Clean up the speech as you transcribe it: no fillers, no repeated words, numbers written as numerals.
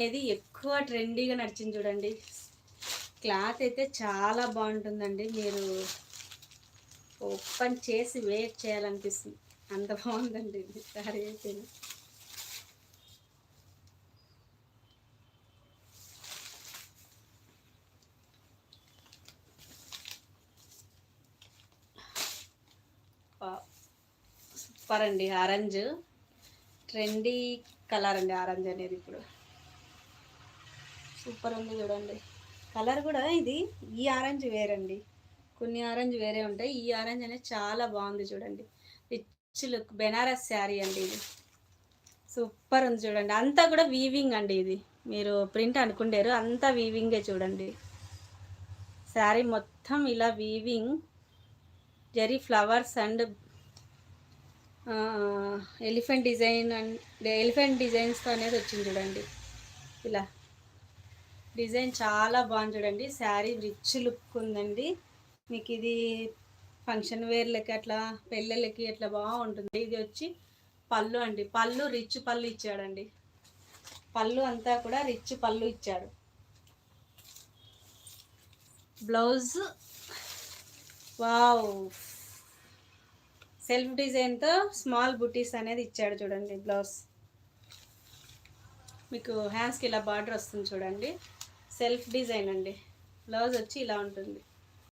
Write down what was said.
అనేది ఎక్కువ ట్రెండీగా నడిచింది చూడండి. క్లాత్ అయితే చాలా బాగుంటుందండి. మీరు ఓపెన్ చేసి వేర్ చేయాలనిపిస్తుంది, అంత బాగుందండి ఇది శారీ అయితే. సూపర్ అండి. ఆరెంజ్ ట్రెండీ కలర్ అండి. ఆరెంజ్ అనేది ఇప్పుడు సూపర్ ఉంది చూడండి. కలర్ కూడా ఇది, ఈ ఆరెంజ్ వేరండి. కొన్ని ఆరెంజ్ వేరే ఉంటాయి. ఈ ఆరెంజ్ అనేది చాలా బాగుంది చూడండి. రిచ్ లుక్ బెనారస్ శారీ అండి ఇది. సూపర్ ఉంది చూడండి. అంతా కూడా వీవింగ్ అండి. ఇది మీరు ప్రింట్ అనుకుంటారు, అంతా వీవింగే చూడండి. శారీ మొత్తం ఇలా weaving, zari flowers and elephant design and elephant డిజైన్స్తో అనేది వచ్చింది చూడండి. ఇలా డిజైన్ చాలా బాగుంది చూడండి. శారీ రిచ్ లుక్ ఉందండి. మీకు ఇది ఫంక్షన్ వేర్లకి అట్లా పెళ్ళిళ్ళకి అట్లా బాగుంటుంది. ఇది వచ్చి పళ్ళు అండి. పళ్ళు రిచ్ పళ్ళు ఇచ్చాడండి. పళ్ళు అంతా కూడా రిచ్ పళ్ళు ఇచ్చాడు. బ్లౌజ్ వావ్, సెల్ఫ్ డిజైన్తో స్మాల్ బుటీస్ అనేది ఇచ్చాడు చూడండి. బ్లౌజ్ మీకు హ్యాండ్స్కి ఇలా బార్డర్ వస్తుంది చూడండి. సెల్ఫ్ డిజైన్ అండి. బ్లౌజ్ వచ్చి ఇలా ఉంటుంది.